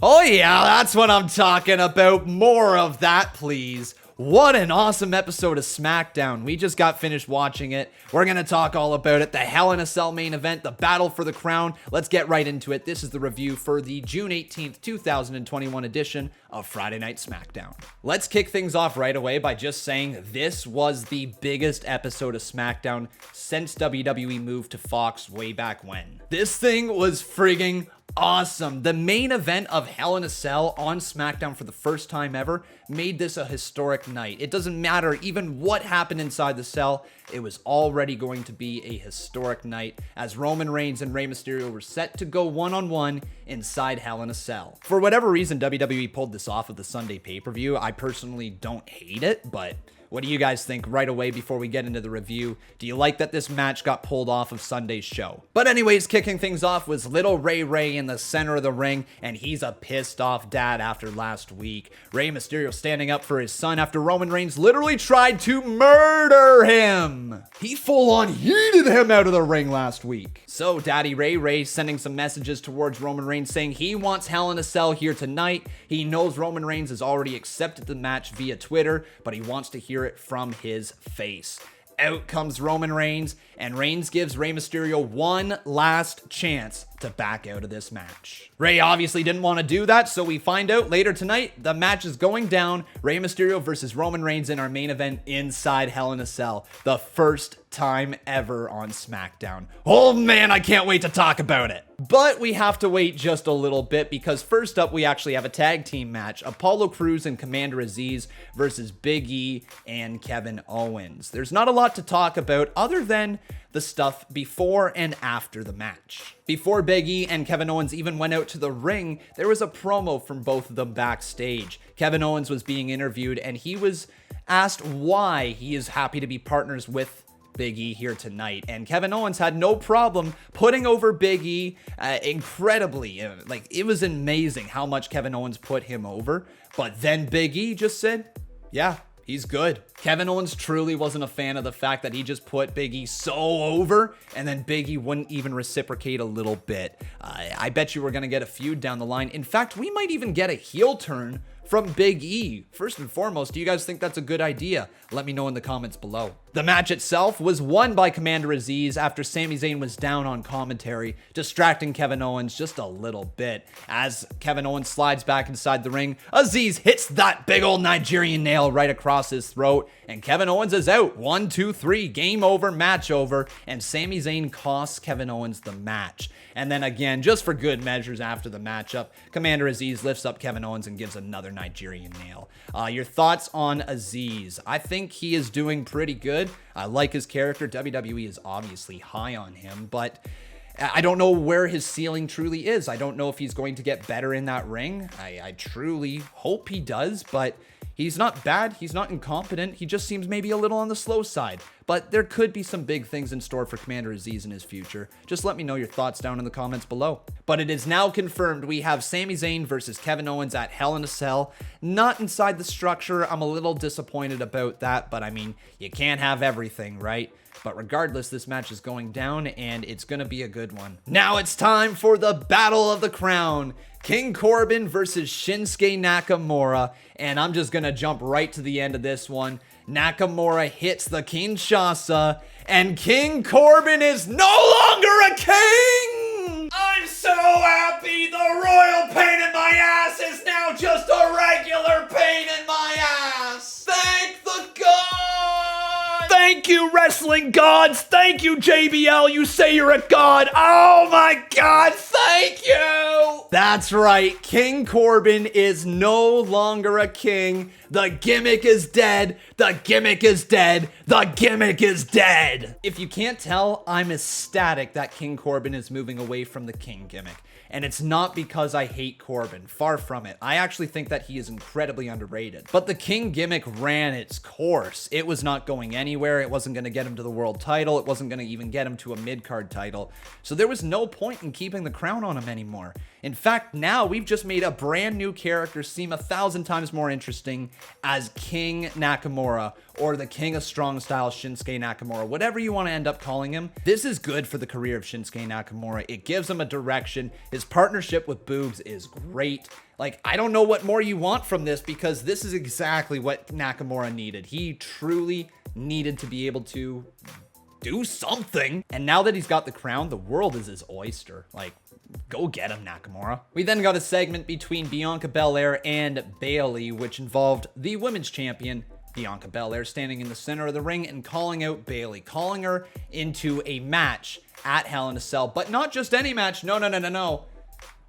Oh yeah, that's what I'm talking about. More of that, please. What an awesome episode of SmackDown. We just got finished watching it. We're going to talk all about it. The Hell in a Cell main event, the battle for the crown. Let's get right into it. This is the review for the June 18th, 2021 edition of Friday Night Smackdown. Let's kick things off right away by just saying this was the biggest episode of SmackDown since WWE moved to Fox way back when. This thing was frigging awesome. The main event of Hell in a Cell on SmackDown for the first time ever made this a historic night. It doesn't matter even what happened inside the cell, it was already going to be a historic night as Roman Reigns and Rey Mysterio were set to go one-on-one inside Hell in a Cell. For whatever reason, WWE pulled this off of the Sunday pay-per-view. I personally don't hate it, but what do you guys think right away before we get into the review? Do you like that this match got pulled off of Sunday's show? But anyways, kicking things off was little Ray in the center of the ring, and he's a pissed off dad after last week. Rey Mysterio standing up for his son after Roman Reigns literally tried to murder him. He full on yeeted him out of the ring last week. So Daddy Ray sending some messages towards Roman Reigns saying he wants Hell in a Cell here tonight. He knows Roman Reigns has already accepted the match via Twitter, but he wants to hear it from his face. Out comes Roman Reigns, and Reigns gives Rey Mysterio one last chance to back out of this match. Rey obviously didn't want to do that, so we find out later tonight the match is going down. Rey Mysterio versus Roman Reigns in our main event inside Hell in a Cell. The first time ever on SmackDown. Oh man, I can't wait to talk about it. But we have to wait just a little bit because first up we actually have a tag team match. Apollo Crews and Commander Aziz versus Big E and Kevin Owens. There's not a lot to talk about other than the stuff before and after the match. Before Big E and Kevin Owens even went out to the ring, there was a promo from both of them backstage. Kevin Owens was being interviewed and he was asked why he is happy to be partners with Big E here tonight, and Kevin Owens had no problem putting over Big E incredibly. Like, it was amazing how much Kevin Owens put him over, but then Big E just said, yeah, he's good. Kevin Owens truly wasn't a fan of the fact that he just put Big E so over, and then Big E wouldn't even reciprocate a little bit. I bet you we're going to get a feud down the line. In fact, we might even get a heel turn from Big E. First and foremost, do you guys think that's a good idea? Let me know in the comments below. The match itself was won by Commander Aziz after Sami Zayn was down on commentary, distracting Kevin Owens just a little bit. As Kevin Owens slides back inside the ring, Aziz hits that big old Nigerian nail right across his throat, and Kevin Owens is out. 1, 2, 3, game over, match over, and Sami Zayn costs Kevin Owens the match. And then again, just for good measures after the matchup, Commander Aziz lifts up Kevin Owens and gives another Nigerian nail. Your thoughts on Aziz? I think he is doing pretty good. I like his character. WWE is obviously high on him, but I don't know where his ceiling truly is. I don't know if he's going to get better in that ring. I truly hope he does, but he's not bad. He's not incompetent. He just seems maybe a little on the slow side. But there could be some big things in store for Commander Aziz in his future. Just let me know your thoughts down in the comments below. But it is now confirmed we have Sami Zayn versus Kevin Owens at Hell in a Cell. Not inside the structure. I'm a little disappointed about that, but I mean, you can't have everything, right? But regardless, this match is going down and it's going to be a good one. Now it's time for the Battle of the Crown. King Corbin versus Shinsuke Nakamura. And I'm just going to jump right to the end of this one. Nakamura hits the Kinshasa, and King Corbin is no longer a king! I'm so happy the royal pain in my ass is now just a regular pain in my ass! Thank the gods! Thank you, wrestling gods! Thank you, JBL! You say you're a god! Oh my god, thank you! That's right, King Corbin is no longer a king. The gimmick is dead. The gimmick is dead. The gimmick is dead. If you can't tell, I'm ecstatic that King Corbin is moving away from the king gimmick. And it's not because I hate Corbin. Far from it. I actually think that he is incredibly underrated. But the king gimmick ran its course. It was not going anywhere. It wasn't going to get him to the world title. It wasn't going to even get him to a mid-card title. So there was no point in keeping the crown on him anymore. In fact, now we've just made a brand new character seem 1,000 times more interesting as King Nakamura, or the King of Strong Style Shinsuke Nakamura, whatever you want to end up calling him. This is good for the career of Shinsuke Nakamura. It gives him a direction. His partnership with Boogs is great. Like, I don't know what more you want from this, because this is exactly what Nakamura needed. He truly needed to be able to do something. And now that he's got the crown, the world is his oyster. Like, go get him, Nakamura. We then got a segment between Bianca Belair and Bayley, which involved the women's champion, Bianca Belair, standing in the center of the ring and calling out Bayley, calling her into a match at Hell in a Cell. But not just any match. No.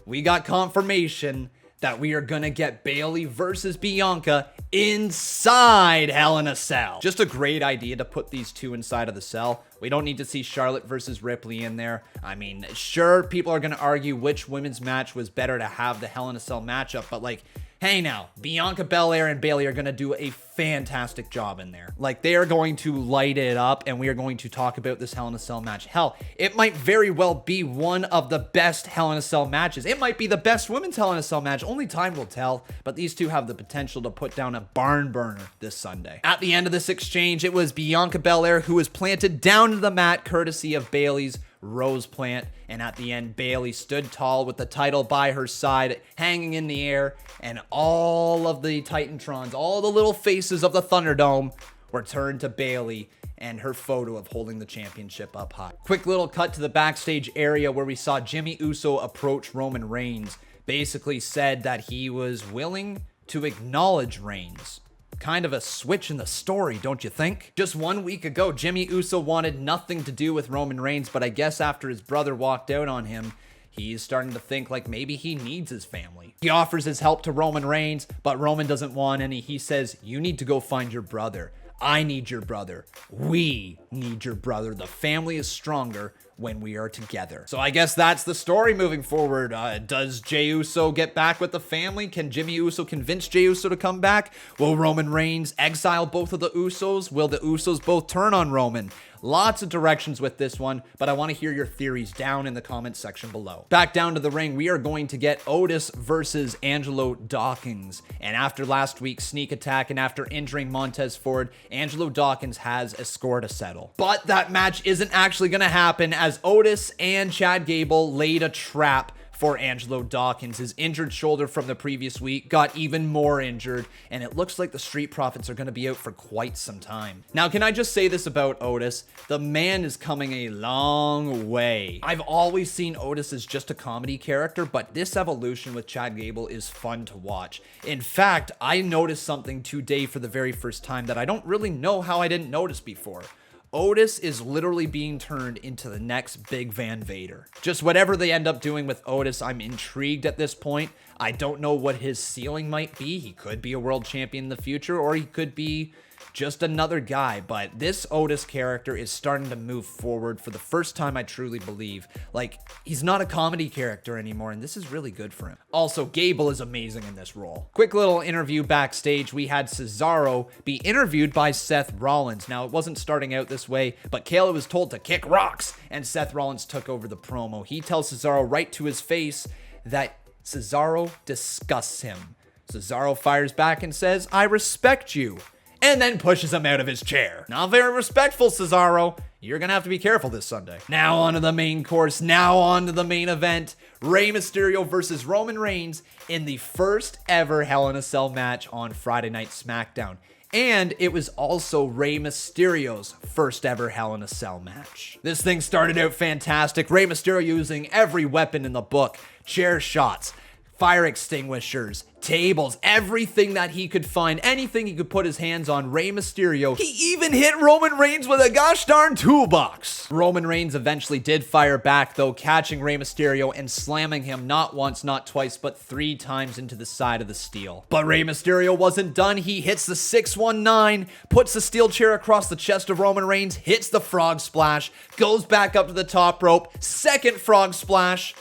We got confirmation that we are gonna get Bayley versus Bianca inside Hell in a Cell. Just a great idea to put these two inside of the cell. We don't need to see Charlotte versus Ripley in there. I mean, sure, people are gonna argue which women's match was better to have the Hell in a Cell matchup, but like, hey now, Bianca Belair and Bayley are gonna do a fantastic job in there. Like, they are going to light it up, and we are going to talk about this Hell in a Cell match. Hell, it might very well be one of the best Hell in a Cell matches. It might be the best women's Hell in a Cell match. Only time will tell, but these two have the potential to put down a barn burner this Sunday. At the end of this exchange, it was Bianca Belair who was planted down to the mat courtesy of Bayley's rose plant, and at the end, Bayley stood tall with the title by her side, hanging in the air, and all of the Titantrons, all the little faces of the Thunderdome were turned to Bayley and her photo of holding the championship up high. Quick little cut to the backstage area where we saw Jimmy Uso approach Roman Reigns, basically said that he was willing to acknowledge Reigns. Kind of a switch in the story, don't you think? Just 1 week ago, Jimmy Uso wanted nothing to do with Roman Reigns, but I guess after his brother walked out on him, he's starting to think like maybe he needs his family. He offers his help to Roman Reigns, but Roman doesn't want any. He says, you need to go find your brother. I need your brother. We need your brother. The family is stronger when we are together. So I guess that's the story moving forward. Does Jey Uso get back with the family? Can Jimmy Uso convince Jey Uso to come back? Will Roman Reigns exile both of the Usos? Will the Usos both turn on Roman? Lots of directions with this one, but I want to hear your theories down in the comments section below. Back down to the ring, we are going to get Otis versus Angelo Dawkins. And after last week's sneak attack and after injuring Montez Ford, Angelo Dawkins has a score to settle. But that match isn't actually going to happen, as Otis and Chad Gable laid a trap for Angelo Dawkins. His injured shoulder from the previous week got even more injured, and it looks like the Street Profits are going to be out for quite some time. Now, can I just say this about Otis? The man is coming a long way. I've always seen Otis as just a comedy character, but this evolution with Chad Gable is fun to watch. In fact, I noticed something today for the very first time that I don't really know how I didn't notice before. Otis is literally being turned into the next big Van Vader. Just whatever they end up doing with Otis, I'm intrigued at this point. I don't know what his ceiling might be. He could be a world champion in the future, or he could be just another guy, but this Otis character is starting to move forward for the first time, I truly believe. Like, he's not a comedy character anymore, and this is really good for him. Also, Gable is amazing in this role. Quick little interview backstage. We had Cesaro be interviewed by Seth Rollins. Now, it wasn't starting out this way, but Kayla was told to kick rocks, and Seth Rollins took over the promo. He tells Cesaro right to his face that Cesaro disgusts him. Cesaro fires back and says, I respect you, and then pushes him out of his chair. Not very respectful, Cesaro. You're gonna have to be careful this Sunday. Now on to the main course. Now on to the main event. Rey Mysterio versus Roman Reigns in the first ever Hell in a Cell match on Friday Night Smackdown. And it was also Rey Mysterio's first ever Hell in a Cell match. This thing started out fantastic. Rey Mysterio using every weapon in the book. Chair shots, fire extinguishers, tables, everything that he could find, anything he could put his hands on, Rey Mysterio. He even hit Roman Reigns with a gosh darn toolbox. Roman Reigns eventually did fire back though, catching Rey Mysterio and slamming him not once, not twice, but 3 times into the side of the steel. But Rey Mysterio wasn't done. He hits the 619, puts the steel chair across the chest of Roman Reigns, hits the frog splash, goes back up to the top rope, second frog splash,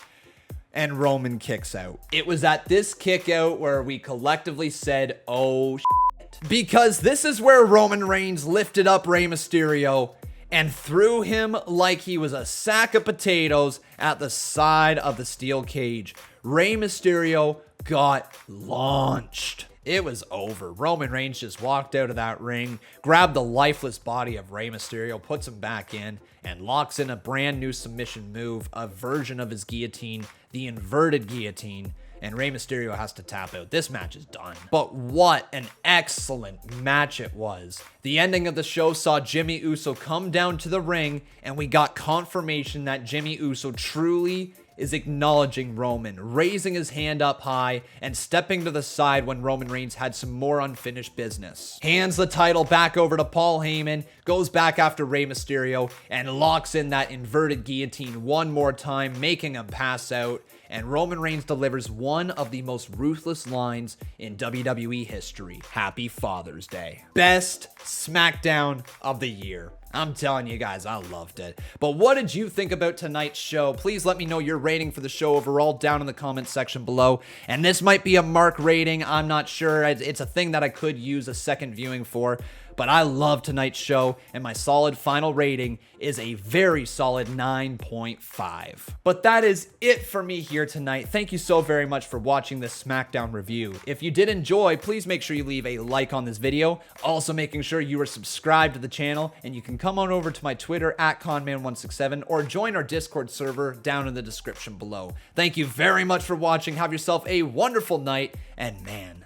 and Roman kicks out. It was at this kick out where we collectively said, oh shit. Because this is where Roman Reigns lifted up Rey Mysterio and threw him like he was a sack of potatoes at the side of the steel cage. Rey Mysterio got launched. It was over. Roman Reigns just walked out of that ring, grabbed the lifeless body of Rey Mysterio, puts him back in, and locks in a brand new submission move, a version of his guillotine, the inverted guillotine, and Rey Mysterio has to tap out. This match is done. But what an excellent match it was. The ending of the show saw Jimmy Uso come down to the ring, and we got confirmation that Jimmy Uso truly is acknowledging Roman, raising his hand up high and stepping to the side when Roman Reigns had some more unfinished business. Hands the title back over to Paul Heyman, goes back after Rey Mysterio, and locks in that inverted guillotine one more time, making him pass out. And Roman Reigns delivers one of the most ruthless lines in WWE history. Happy Father's Day. Best SmackDown of the year. I'm telling you guys, I loved it. But what did you think about tonight's show? Please let me know your rating for the show overall down in the comments section below. And this might be a mark rating. I'm not sure. It's a thing that I could use a second viewing for. But I love tonight's show, and my solid final rating is a very solid 9.5. But that is it for me here tonight. Thank you so very much for watching this SmackDown review. If you did enjoy, please make sure you leave a like on this video. Also making sure you are subscribed to the channel, and you can come on over to my Twitter at Conman167 or join our Discord server down in the description below. Thank you very much for watching. Have yourself a wonderful night, and man,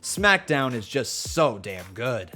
SmackDown is just so damn good.